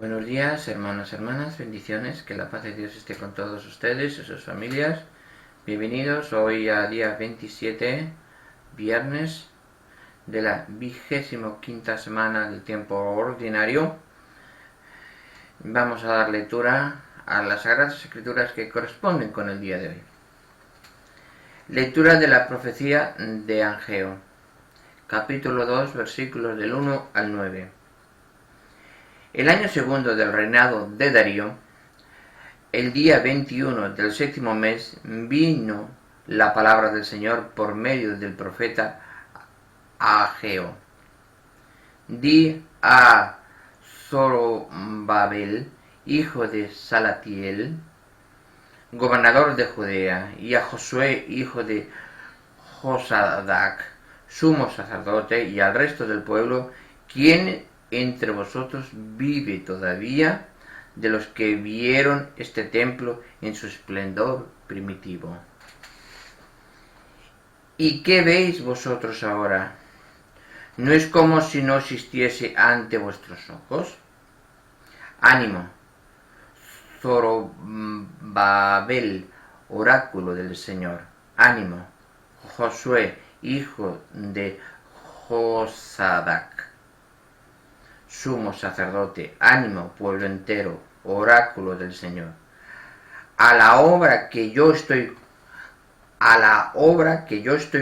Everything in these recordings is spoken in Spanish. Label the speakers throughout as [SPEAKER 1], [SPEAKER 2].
[SPEAKER 1] Buenos días, hermanos, hermanas, bendiciones, que la paz de Dios esté con todos ustedes y sus familias. Bienvenidos hoy a día 27, viernes de la 25ª semana del tiempo ordinario. Vamos a dar lectura a las Sagradas Escrituras que corresponden con el día de hoy. Lectura de la profecía de Ageo, capítulo 2, versículos del 1 al 9. El año segundo del reinado de Darío, el día 21 del séptimo mes, vino la palabra del Señor por medio del profeta Ageo. Di a Zorobabel, hijo de Salatiel, gobernador de Judea, y a Josué, hijo de Josadac, sumo sacerdote, y al resto del pueblo, ¿quién entre vosotros vive todavía de los que vieron este templo en su esplendor primitivo? ¿Y qué veis vosotros ahora? ¿No es como si no existiese ante vuestros ojos? Ánimo, Zorobabel, oráculo del Señor. Ánimo, Josué, hijo de Josadac, sumo sacerdote. Ánimo, pueblo entero, oráculo del Señor. A la obra que yo estoy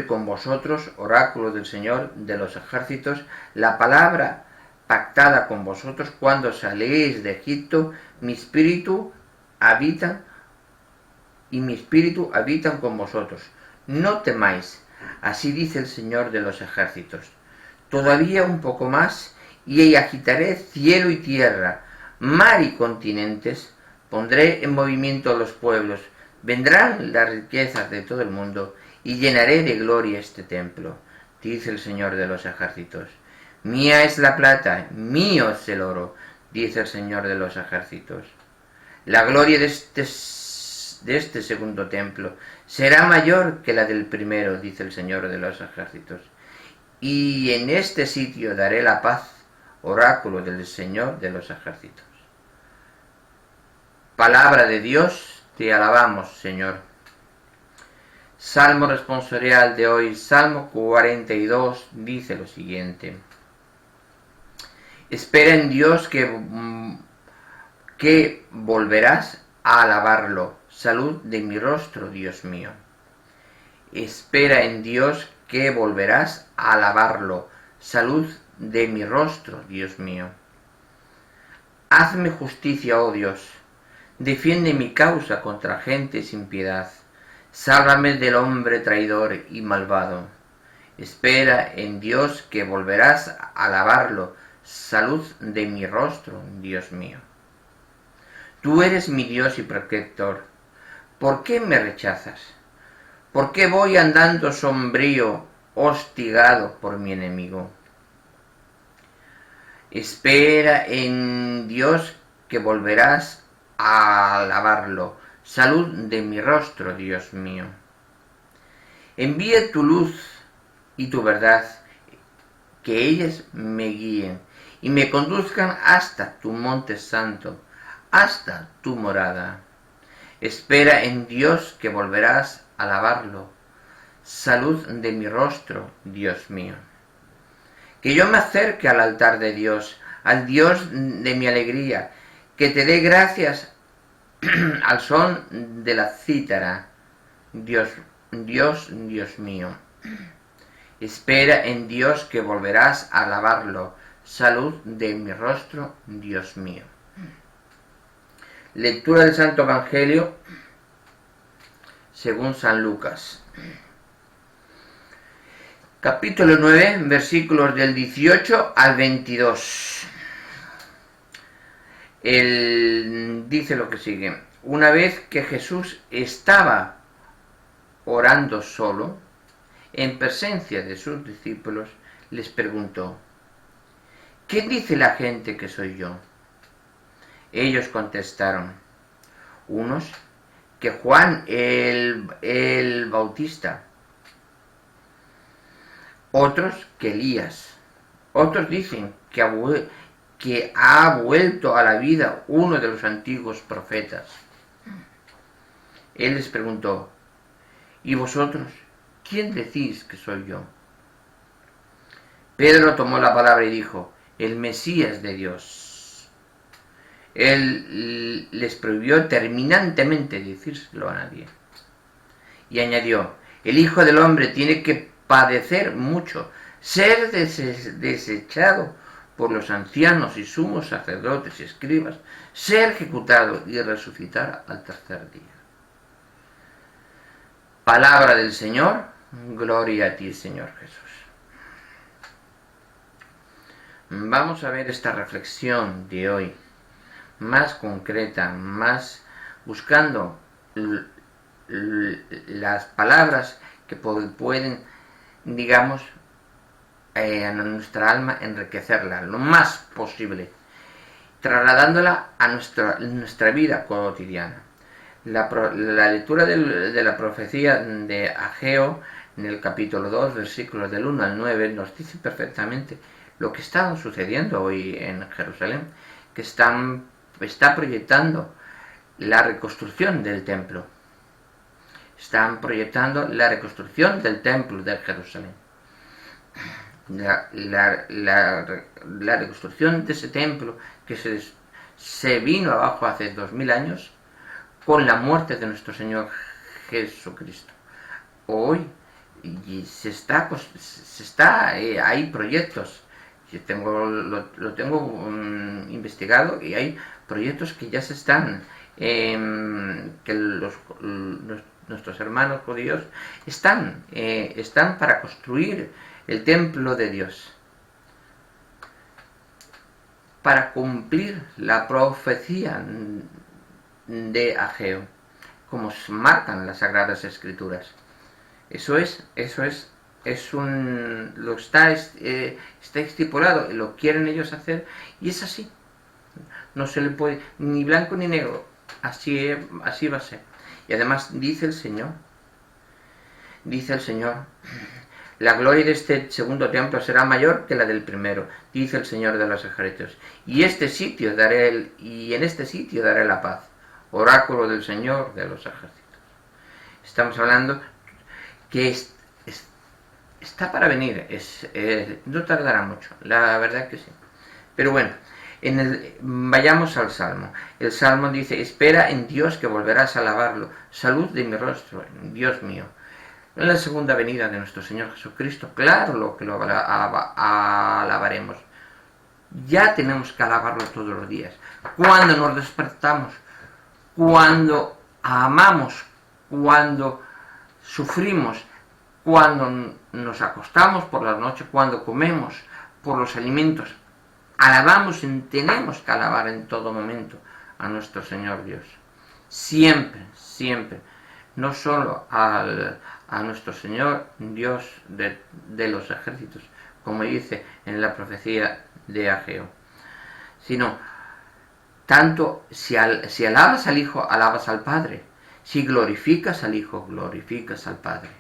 [SPEAKER 1] con vosotros, oráculo del Señor de los ejércitos, la palabra pactada con vosotros cuando saléis de Egipto, mi espíritu habitan con vosotros. No temáis, así dice el Señor de los ejércitos. Todavía un poco más, y agitaré cielo y tierra, mar y continentes, pondré en movimiento a los pueblos, vendrán las riquezas de todo el mundo, y llenaré de gloria este templo, dice el Señor de los ejércitos. Mía es la plata, mío es el oro, dice el Señor de los ejércitos. La gloria de este segundo templo será mayor que la del primero, dice el Señor de los ejércitos. Y en este sitio daré la paz, oráculo del Señor de los ejércitos. Palabra de Dios, te alabamos, Señor. Salmo responsorial de hoy, Salmo 42, dice lo siguiente. Espera en Dios que volverás a alabarlo. Salud de mi rostro, Dios mío. Espera en Dios que volverás a alabarlo. Salud de mi rostro, Dios mío. Hazme justicia, oh Dios. Defiende mi causa contra gente sin piedad. Sálvame del hombre traidor y malvado. Espera en Dios que volverás a alabarlo. Salud de mi rostro, Dios mío. Tú eres mi Dios y protector. ¿Por qué me rechazas? ¿Por qué voy andando sombrío, hostigado por mi enemigo? Espera en Dios que volverás a alabarlo. Salud de mi rostro, Dios mío. Envía tu luz y tu verdad, que ellas me guíen y me conduzcan hasta tu monte santo, hasta tu morada. Espera en Dios que volverás a alabarlo. Salud de mi rostro, Dios mío. Que yo me acerque al altar de Dios, al Dios de mi alegría, que te dé gracias al son de la cítara. Dios mío. Espera en Dios que volverás a alabarlo. Salud de mi rostro, Dios mío. Lectura del Santo Evangelio según San Lucas. Capítulo 9, versículos del 18 al 22. Dice lo que sigue. Una vez que Jesús estaba orando solo, en presencia de sus discípulos, les preguntó: ¿Qué dice la gente que soy yo? Ellos contestaron: unos que Juan el Bautista, otros que Elías, otros dicen que ha vuelto a la vida uno de los antiguos profetas. Él les preguntó: ¿y vosotros, quién decís que soy yo? Pedro tomó la palabra y dijo: el Mesías de Dios. Él les prohibió terminantemente decírselo a nadie. Y añadió: el Hijo del Hombre tiene que padecer mucho, ser desechado por los ancianos y sumos sacerdotes y escribas, ser ejecutado y resucitar al tercer día. Palabra del Señor, gloria a ti, Señor Jesús. Vamos a ver esta reflexión de hoy, más concreta, más buscando las palabras que pueden, digamos, a nuestra alma enriquecerla lo más posible, trasladándola a nuestra vida cotidiana. La lectura de la profecía de Ageo en el capítulo 2, versículos del 1 al 9, nos dice perfectamente lo que está sucediendo hoy en Jerusalén, que está proyectando la reconstrucción del templo. Están proyectando la reconstrucción del templo de Jerusalén. La reconstrucción de ese templo que se vino abajo hace 2000 años con la muerte de nuestro Señor Jesucristo. Hoy hay proyectos. Lo tengo investigado, y hay proyectos que ya se están, que nuestros hermanos judíos están para construir el templo de Dios, para cumplir la profecía de Ageo, como marcan las Sagradas Escrituras. Eso está estipulado, lo quieren ellos hacer, y es así. No se le puede, ni blanco ni negro, así va a ser. Y además dice el Señor, la gloria de este segundo templo será mayor que la del primero, dice el Señor de los ejércitos. Y en este sitio daré la paz. Oráculo del Señor de los ejércitos. Estamos hablando que está para venir, no tardará mucho, la verdad que sí. Pero bueno, vayamos al Salmo. El Salmo dice: espera en Dios, que volverás a alabarlo. Salud de mi rostro, Dios mío. En la segunda venida de nuestro Señor Jesucristo, claro que lo alabaremos. Ya tenemos que alabarlo todos los días. Cuando nos despertamos, cuando amamos, cuando sufrimos, cuando nos acostamos por la noche, cuando comemos, por los alimentos, alabamos y tenemos que alabar en todo momento a nuestro Señor Dios. Siempre, siempre. No solo a nuestro Señor Dios de los ejércitos, como dice en la profecía de Ageo, sino tanto si alabas al Hijo, alabas al Padre. Si glorificas al Hijo, glorificas al Padre.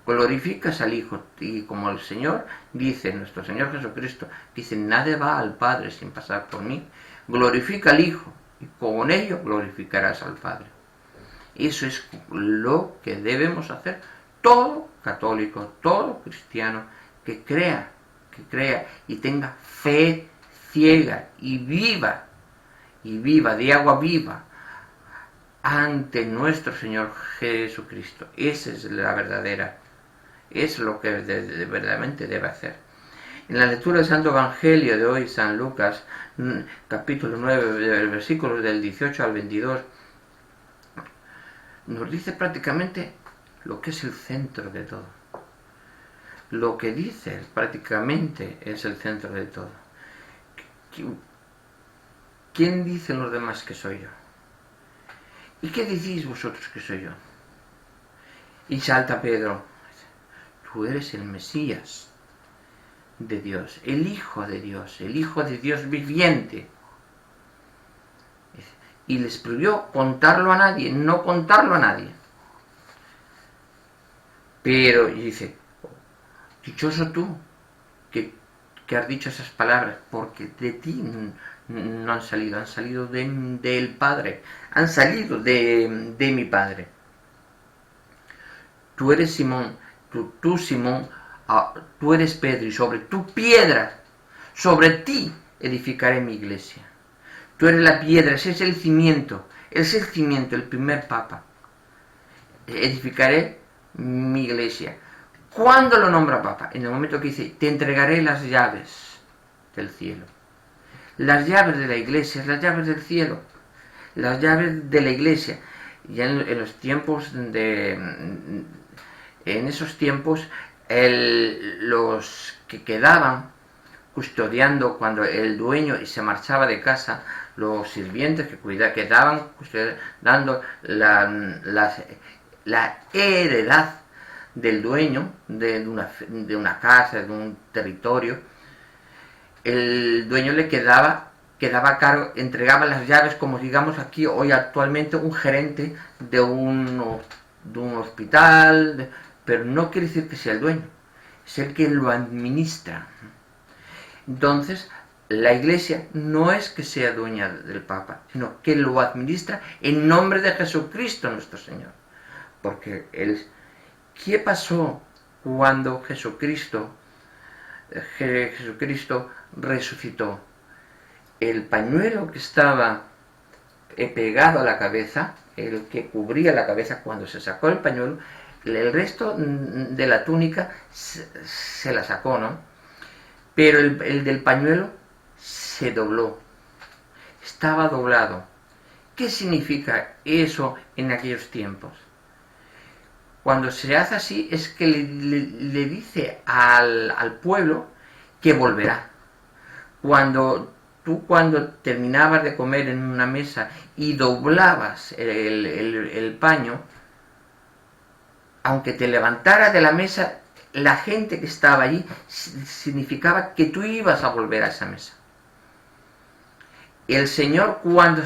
[SPEAKER 1] Glorificas al Hijo, y como el Señor dice, nuestro Señor Jesucristo dice: nadie va al Padre sin pasar por mí. Glorifica al Hijo, y con ello glorificarás al Padre. Eso es lo que debemos hacer todo católico, todo cristiano que crea y tenga fe ciega y viva de agua viva ante nuestro Señor Jesucristo. Esa es la verdadera, es lo que verdaderamente debe hacer. En la lectura del Santo Evangelio de hoy, San Lucas, capítulo 9, versículos del 18 al 22, nos dice prácticamente lo que es el centro de todo. Lo que dice prácticamente es el centro de todo. ¿Quién dicen los demás que soy yo? ¿Y qué decís vosotros que soy yo? Y salta Pedro: tú eres el Mesías de Dios, el Hijo de Dios viviente. Y les prohibió no contarlo a nadie. Pero dice: dichoso tú, que que has dicho esas palabras, porque de ti no han salido del Padre, han salido de mi Padre. Tú eres Simón, tú Simón, tú eres Pedro, y sobre tu piedra, sobre ti edificaré mi iglesia. Tú eres la piedra, ese es el cimiento, el primer papa. Edificaré mi iglesia. ¿Cuándo lo nombra papa? En el momento que dice, te entregaré las llaves del cielo. Las llaves de la iglesia, las llaves del cielo, las llaves de la iglesia. Ya en los tiempos en esos tiempos, los que quedaban custodiando cuando el dueño se marchaba de casa, los sirvientes que quedaban custodiando la heredad del dueño de una casa, de un territorio, el dueño le quedaba a cargo, entregaba las llaves, como digamos aquí hoy actualmente un gerente de un hospital, pero no quiere decir que sea el dueño, es el que lo administra. Entonces, la iglesia no es que sea dueña del Papa, sino que lo administra en nombre de Jesucristo nuestro Señor. Porque ¿qué pasó cuando Jesucristo resucitó? El pañuelo que estaba pegado a la cabeza, el que cubría la cabeza, cuando se sacó el pañuelo, el resto de la túnica se la sacó, ¿no? Pero el del pañuelo se dobló, estaba doblado. ¿Qué significa eso en aquellos tiempos? Cuando se hace así es que le dice al pueblo que volverá. Cuando terminabas de comer en una mesa y doblabas el paño, aunque te levantara de la mesa, la gente que estaba allí significaba que tú ibas a volver a esa mesa. El Señor, cuando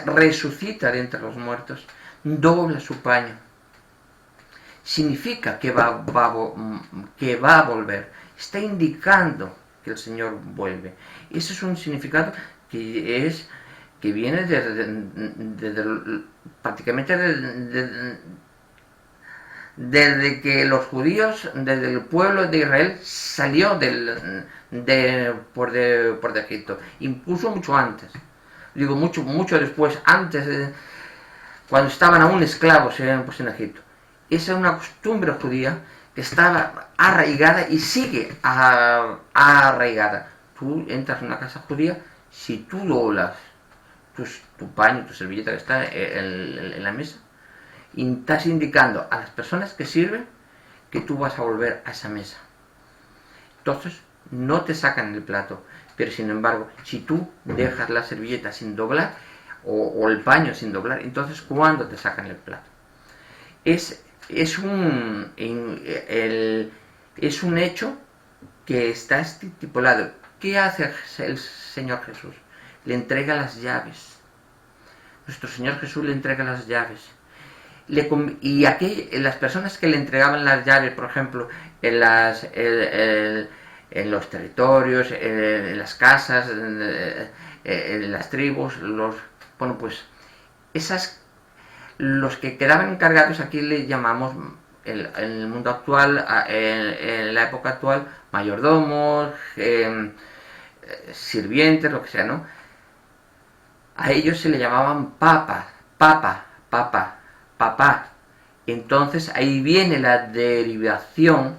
[SPEAKER 1] resucita de entre los muertos, dobla su paño. Significa que va a volver. Está indicando que el Señor vuelve. Ese es un significado que viene prácticamente desde que los judíos, desde el pueblo de Israel salió por de Egipto, incluso mucho antes, digo mucho después, antes cuando estaban aún esclavos en Egipto. Esa es una costumbre judía que estaba arraigada y sigue arraigada. Tú entras en una casa judía, si tú doblas tu paño, tu servilleta que está en la mesa, y estás indicando a las personas que sirven que tú vas a volver a esa mesa. Entonces no te sacan el plato, pero sin embargo, si tú dejas la servilleta sin doblar o el paño sin doblar, entonces ¿cuándo te sacan el plato? Es un hecho que está estipulado. ¿Qué hace el Señor Jesús? Le entrega las llaves. Nuestro Señor Jesús le entrega las llaves. Las personas que le entregaban las llaves, por ejemplo, en los territorios, en las casas, en las tribus, los que quedaban encargados, aquí le llamamos en el mundo actual, en la época actual, mayordomos, sirvientes, lo que sea, ¿no? A ellos se le llamaban papá. Entonces ahí viene la derivación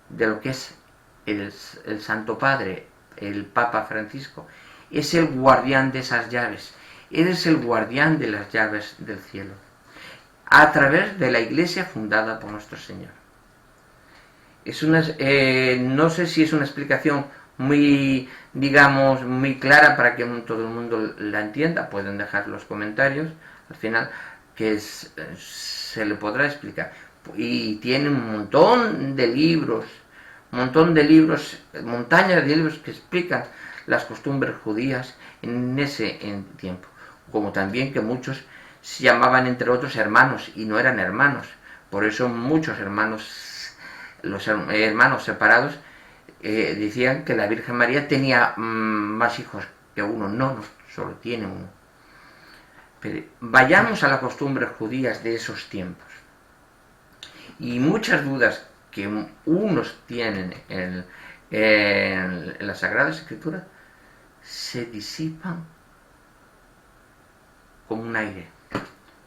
[SPEAKER 1] de lo que es el Santo Padre, el Papa Francisco. Es el guardián de esas llaves. Él es el guardián de las llaves del cielo, a través de la iglesia fundada por nuestro Señor. No sé si es una explicación muy clara para que todo el mundo la entienda. Pueden dejar los comentarios al final, que se le podrá explicar. Y tiene un montón de libros, montañas de libros que explican las costumbres judías en ese tiempo. Como también que muchos se llamaban entre otros hermanos y no eran hermanos. Por eso muchos hermanos, los hermanos separados, decían que la Virgen María tenía más hijos que uno. No, solo tiene uno. Pero vayamos a las costumbres judías de esos tiempos. Y muchas dudas que unos tienen en las Sagradas Escrituras se disipan como un aire.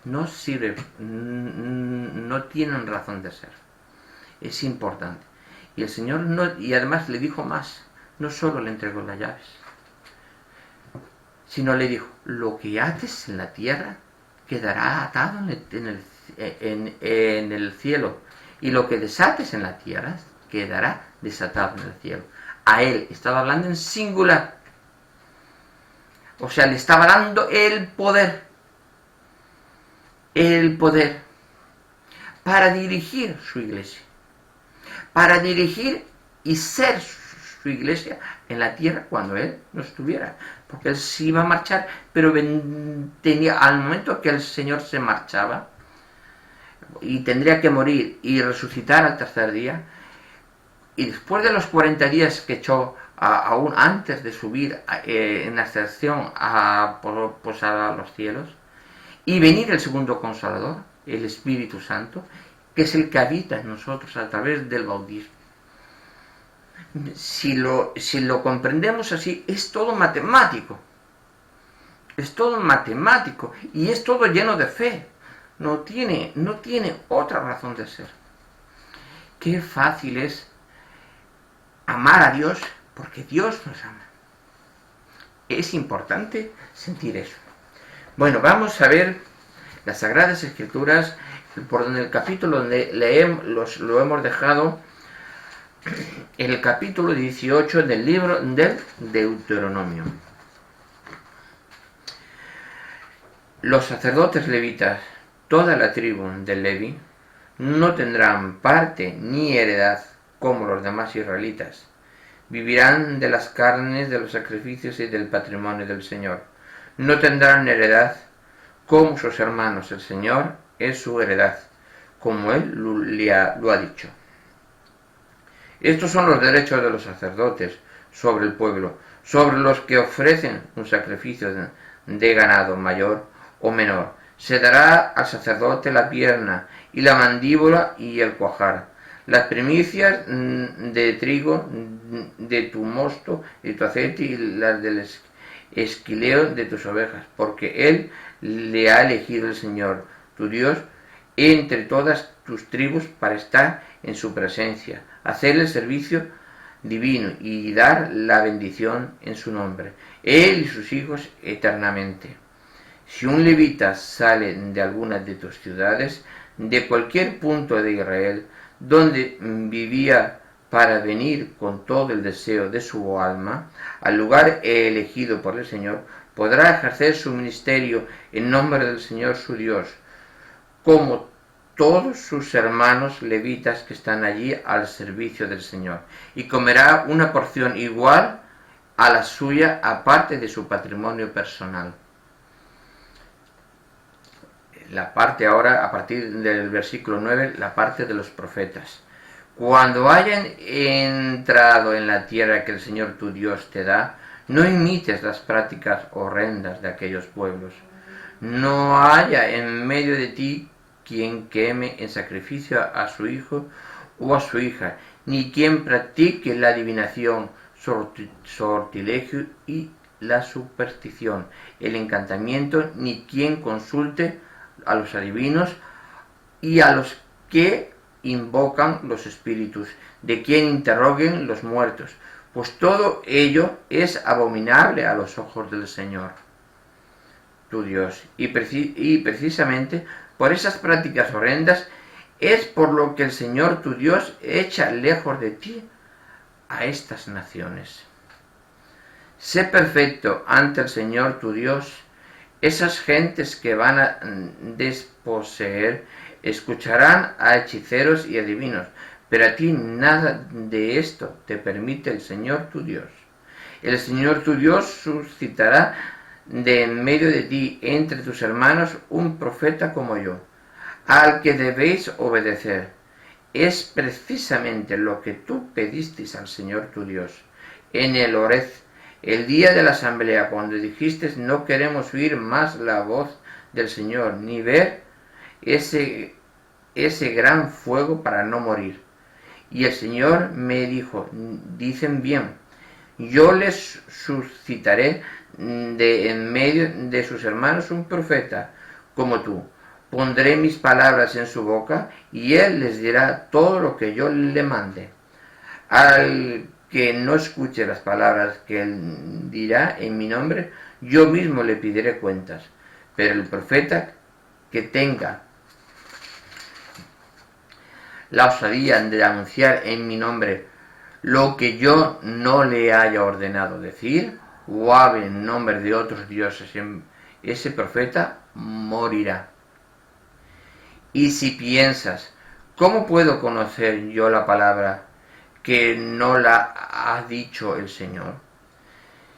[SPEAKER 1] No sirve, no tienen razón de ser. Es importante. Y el Señor y además le dijo más. No solo le entregó las llaves, sino le dijo: lo que ates en la tierra quedará atado en el cielo, y lo que desates en la tierra quedará desatado en el cielo. A él estaba hablando en singular. O sea, le estaba dando el poder para dirigir su iglesia, para dirigir y ser su iglesia en la tierra cuando él no estuviera, porque él se iba a marchar, pero tenía, al momento que el Señor se marchaba y tendría que morir y resucitar al tercer día, y después de los 40 días que echó, aún antes de subir en ascensión a los cielos, y venir el segundo Consolador, el Espíritu Santo, que es el que habita en nosotros a través del bautismo. Si lo comprendemos así, es todo matemático. Es todo matemático y es todo lleno de fe. No tiene otra razón de ser. Qué fácil es amar a Dios porque Dios nos ama. Es importante sentir eso. Bueno, vamos a ver las Sagradas Escrituras, por donde el capítulo donde lo hemos dejado, en el capítulo 18 del libro del Deuteronomio. Los sacerdotes levitas, toda la tribu de Levi, no tendrán parte ni heredad como los demás israelitas. Vivirán de las carnes de los sacrificios y del patrimonio del Señor. No tendrán heredad como sus hermanos. El Señor es su heredad, como Él lo ha dicho. Estos son los derechos de los sacerdotes sobre el pueblo, sobre los que ofrecen un sacrificio de ganado mayor o menor. Se dará al sacerdote la pierna y la mandíbula y el cuajar, las primicias de trigo, de tu mosto y tu aceite y las del esquileo de tus ovejas, porque Él le ha elegido el Señor, tu Dios, entre todas tus tribus para estar en su presencia, hacer el servicio divino y dar la bendición en su nombre, Él y sus hijos eternamente. Si un levita sale de alguna de tus ciudades, de cualquier punto de Israel, donde vivía para venir con todo el deseo de su alma, al lugar elegido por el Señor, podrá ejercer su ministerio en nombre del Señor su Dios, como todos sus hermanos levitas que están allí al servicio del Señor, y comerá una porción igual a la suya, aparte de su patrimonio personal. La parte ahora, a partir del versículo 9, la parte de los profetas. Cuando hayan entrado en la tierra que el Señor tu Dios te da, no imites las prácticas horrendas de aquellos pueblos. No haya en medio de ti quien queme en sacrificio a su hijo o a su hija, ni quien practique la adivinación, sortilegio y la superstición, el encantamiento, ni quien consulte a los adivinos y a los que invocan los espíritus, de quien interroguen los muertos, pues todo ello es abominable a los ojos del Señor, tu Dios. Y precisamente por esas prácticas horrendas es por lo que el Señor tu Dios echa lejos de ti a estas naciones. Sé perfecto ante el Señor tu Dios. Esas gentes que van a desposeer escucharán a hechiceros y adivinos, pero a ti nada de esto te permite el Señor tu Dios. El Señor tu Dios suscitará de en medio de ti, entre tus hermanos, un profeta como yo, al que debéis obedecer. es precisamente lo que tú pedisteis al Señor tu Dios en el Horeb, el día de la asamblea, cuando dijiste: no queremos oír más la voz del Señor, ni ver ese gran fuego para no morir. Y el Señor me dijo: dicen bien, yo les suscitaré en medio de sus hermanos un profeta como tú. Pondré mis palabras en su boca y él les dirá todo lo que yo le mande. Al que no escuche las palabras que él dirá en mi nombre, yo mismo le pediré cuentas. Pero el profeta que tenga la osadía de anunciar en mi nombre lo que yo no le haya ordenado decir, o hable en nombre de otros dioses, ese profeta morirá. Y si piensas: ¿cómo puedo conocer yo la palabra que no la ha dicho el Señor?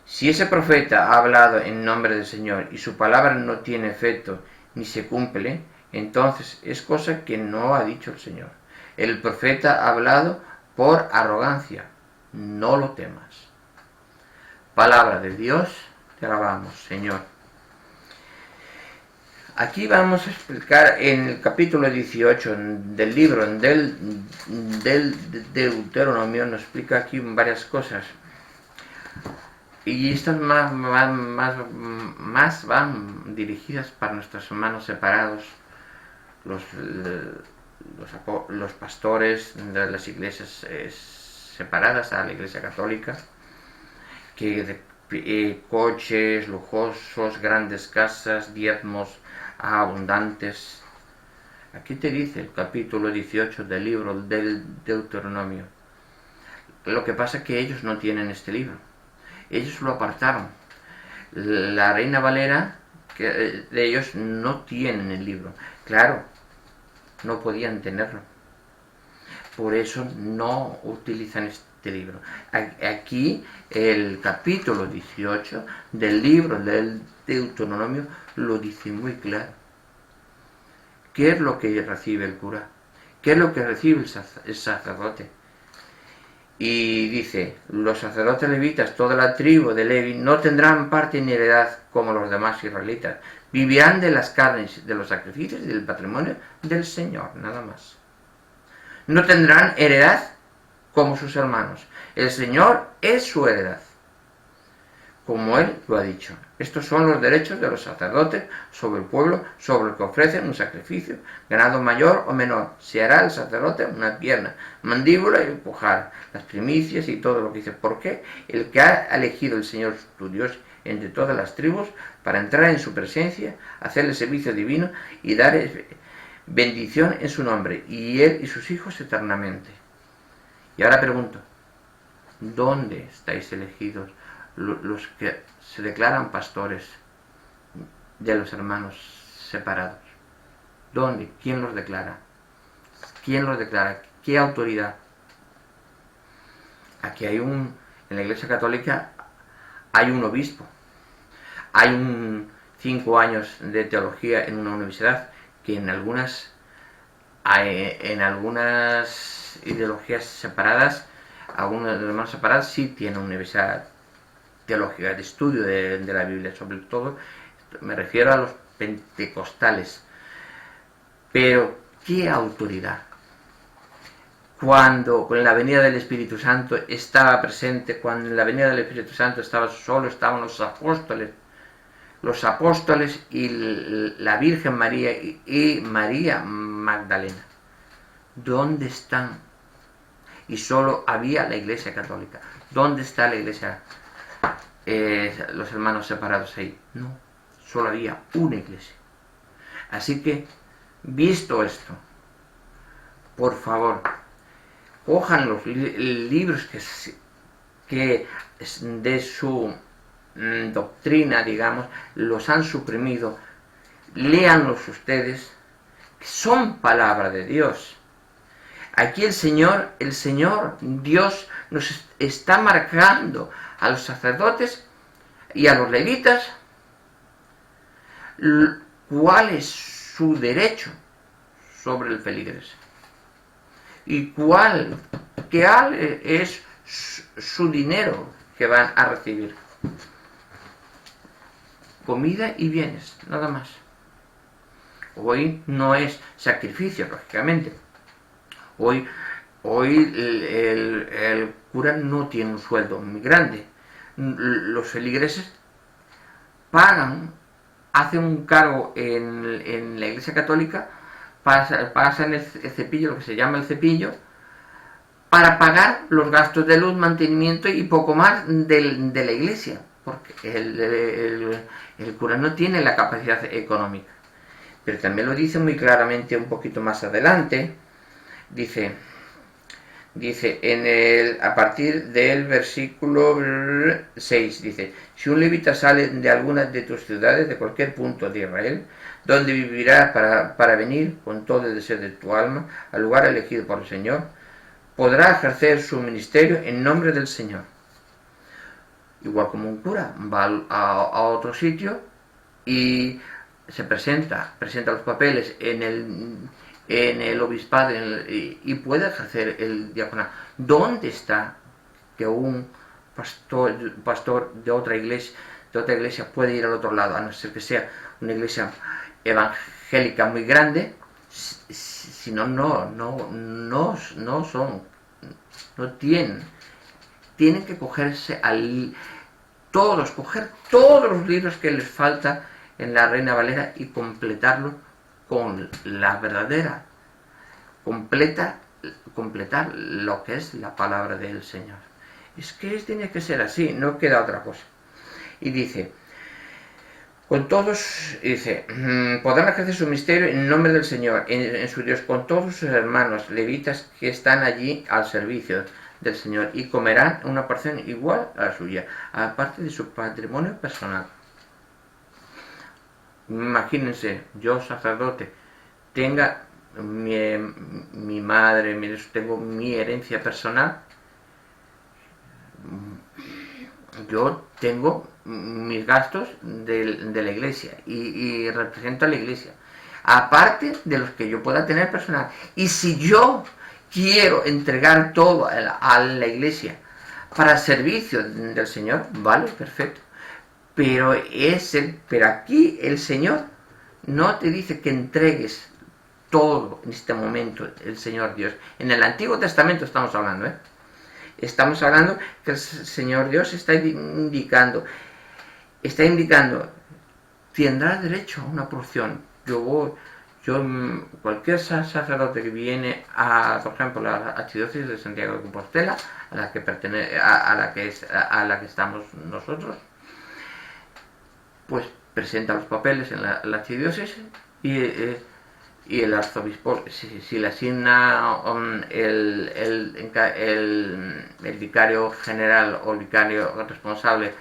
[SPEAKER 1] Si ese profeta ha hablado en nombre del Señor y su palabra no tiene efecto ni se cumple, entonces es cosa que no ha dicho el Señor. El profeta ha hablado por arrogancia. No lo temas. Palabra de Dios, te alabamos, Señor. Aquí vamos a explicar en el capítulo 18 del libro del Deuteronomio, nos explica aquí varias cosas. Y estas más van dirigidas para nuestros hermanos separados, los pastores de las iglesias separadas a la Iglesia Católica, que coches lujosos, grandes casas, diezmos abundantes. Aquí te dice el capítulo 18 del libro del Deuteronomio. Lo que pasa es que ellos no tienen este libro. Ellos lo apartaron. La Reina Valera, que de ellos no tienen el libro. Claro, no podían tenerlo. Por eso no utilizan este libro. Aquí el capítulo 18 del libro del Deuteronomio lo dice muy claro. ¿Qué es lo que recibe el cura? ¿Qué es lo que recibe el sacerdote? Y dice: los sacerdotes levitas, toda la tribu de Levi, no tendrán parte ni heredad como los demás israelitas. Vivirán de las carnes, de los sacrificios y del patrimonio del Señor, nada más. No tendrán heredad como sus hermanos. El Señor es su heredad, como Él lo ha dicho. Estos son los derechos de los sacerdotes sobre el pueblo, sobre el que ofrecen un sacrificio, ganado mayor o menor. Se hará el sacerdote una pierna, mandíbula y un pujar, las primicias y todo lo que dice. ¿Por qué? El que ha elegido el Señor tu Dios entre todas las tribus para entrar en su presencia, hacerle servicio divino y dar bendición en su nombre, y él y sus hijos eternamente. Y ahora pregunto: ¿dónde estáis elegidos los que se declaran pastores de los hermanos separados? ¿Dónde? ¿Quién los declara? ¿Quién los declara? ¿Qué autoridad? Aquí en la Iglesia Católica hay un obispo, hay 5 años de teología en una universidad, que en algunas ideologías separadas, algunos de los hermanos separados sí tienen una universidad teológica de estudio de la Biblia, sobre todo me refiero a los pentecostales. Pero ¿qué autoridad? Cuando con la venida del Espíritu Santo estaba presente, cuando en la venida del Espíritu Santo estaban los apóstoles y la Virgen María y María Magdalena. ¿Dónde están? Y solo había la Iglesia Católica. ¿Dónde está la Iglesia? Los hermanos separados ahí. No, solo había una Iglesia. Así que, visto esto, por favor, cojan los libros que de su doctrina, digamos, los han suprimido, léanlos ustedes, que son palabra de Dios. Aquí el Señor Dios nos está marcando a los sacerdotes y a los levitas cuál es su derecho sobre el feligres. ¿Y qué es su dinero que van a recibir? Comida y bienes, nada más. Hoy no es sacrificio, lógicamente. Hoy el cura no tiene un sueldo muy grande. Los feligreses pagan, hacen un cargo en la Iglesia Católica, pasan el cepillo, lo que se llama el cepillo, para pagar los gastos de luz, mantenimiento y poco más de la iglesia, porque el cura no tiene la capacidad económica. Pero también lo dice muy claramente un poquito más adelante, dice a partir del versículo 6, dice: si un levita sale de alguna de tus ciudades, de cualquier punto de Israel, donde vivirá para venir con todo el deseo de tu alma al lugar elegido por el Señor, podrá ejercer su ministerio en nombre del Señor. Igual como un cura va a otro sitio y se presenta los papeles en el obispado y puede ejercer el diaconado. ¿Dónde está que un pastor de otra iglesia puede ir al otro lado, a no ser que sea una iglesia evangélica muy grande? Si no, tienen que coger todos los libros que les falta en la Reina Valera y completarlos con la verdadera, completar lo que es la palabra del Señor. Es que tiene que ser así, no queda otra cosa. Y dice: con todos, podrán ejercer su misterio en nombre del Señor, en su Dios, con todos sus hermanos levitas que están allí al servicio del Señor, y comerán una porción igual a la suya, aparte de su patrimonio personal. Imagínense, yo sacerdote, tenga mi madre, tengo mi herencia personal, yo tengo mis gastos de la iglesia y represento a la iglesia, aparte de los que yo pueda tener personal. Y si yo quiero entregar todo a la iglesia para servicio del Señor, vale, perfecto. Pero aquí el Señor no te dice que entregues todo en este momento, el Señor Dios. En el Antiguo Testamento estamos hablando, Estamos hablando que el Señor Dios está indicando, tendrás derecho a una porción. Cualquier sacerdote que viene por ejemplo, a la archidiócesis de Santiago de Compostela, a la que estamos nosotros, pues presenta los papeles en la archidiócesis y el arzobispo, si le asigna el vicario general o el vicario responsable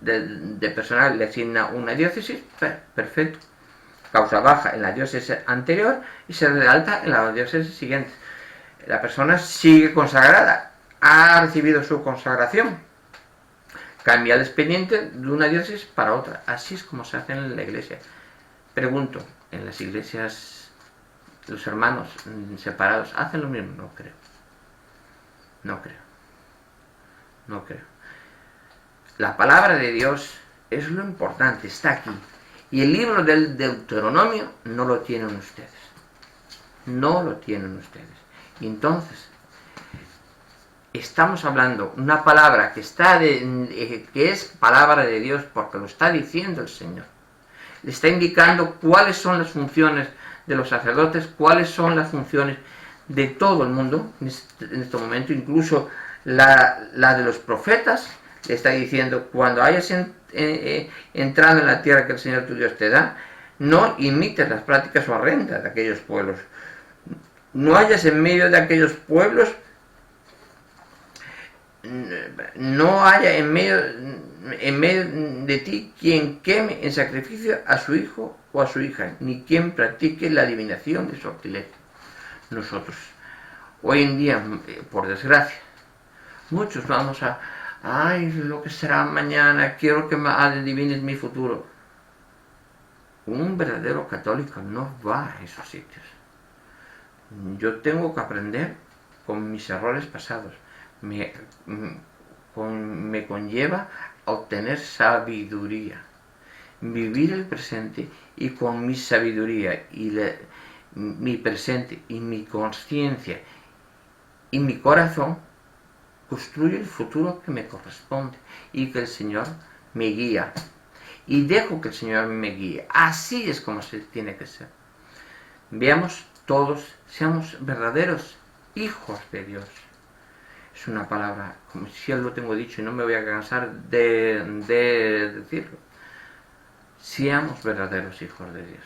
[SPEAKER 1] de personal, le asigna una diócesis, perfecto, causa baja en la diócesis anterior y se da de alta en la diócesis siguiente. La persona sigue consagrada, ha recibido su consagración, cambia el expediente de una diócesis para otra. Así es como se hace en la iglesia. Pregunto, ¿en las iglesias los hermanos separados hacen lo mismo? No creo. La palabra de Dios es lo importante, está aquí. Y el libro del Deuteronomio no lo tienen ustedes. Y entonces, estamos hablando una palabra que es palabra de Dios porque lo está diciendo el Señor. Le está indicando cuáles son las funciones de los sacerdotes, cuáles son las funciones de todo el mundo en este momento, incluso la de los profetas. Le está diciendo: cuando hayas entrado en la tierra que el Señor tu Dios te da, no imites las prácticas horrendas de aquellos pueblos. No hayas en medio de aquellos pueblos, no haya en medio de ti quien queme en sacrificio a su hijo o a su hija, ni quien practique la adivinación de sortilegio. Nosotros, hoy en día, por desgracia, muchos vamos lo que será mañana, quiero que me adivines mi futuro. Un verdadero católico no va a esos sitios. Yo tengo que aprender con mis errores pasados. Me conlleva a obtener sabiduría. Vivir el presente y con mi sabiduría y mi presente y mi conciencia y mi corazón construye el futuro que me corresponde y que el Señor me guía. Y dejo que el Señor me guíe. Así es como se tiene que ser. Veamos todos, seamos verdaderos hijos de Dios. Es una palabra, como si ya lo tengo dicho y no me voy a cansar de decirlo. Seamos verdaderos hijos de Dios.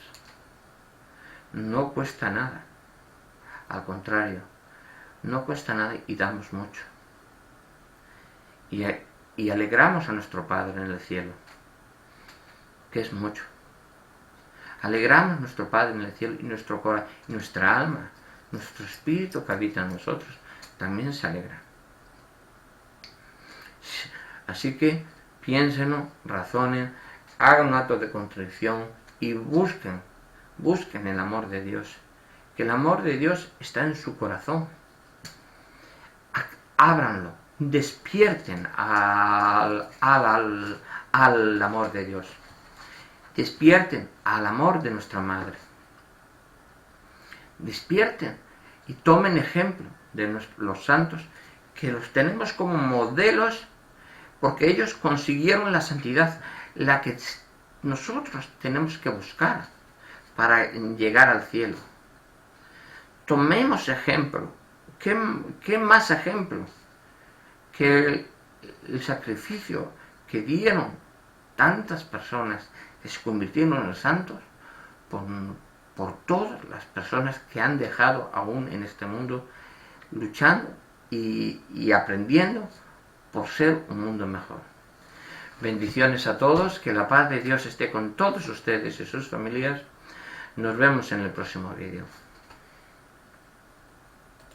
[SPEAKER 1] No cuesta nada. Al contrario, no cuesta nada y damos mucho. Y alegramos a nuestro Padre en el cielo, que es mucho. Alegramos a nuestro Padre en el cielo y nuestro corazón, y nuestra alma, nuestro espíritu que habita en nosotros, también se alegra. Así que piénsenlo, razonen, hagan un acto de contrición y busquen el amor de Dios. Que el amor de Dios está en su corazón. Ábranlo, despierten al amor de Dios. Despierten al amor de nuestra Madre. Despierten y tomen ejemplo de los santos, que los tenemos como modelos, porque ellos consiguieron la santidad, la que nosotros tenemos que buscar para llegar al cielo. Tomemos ejemplo. ¿Qué más ejemplo que el sacrificio que dieron tantas personas que se convirtieron en santos por todas las personas que han dejado aún en este mundo luchando y aprendiendo por ser un mundo mejor? Bendiciones a todos, que la paz de Dios esté con todos ustedes y sus familias. Nos vemos en el próximo vídeo.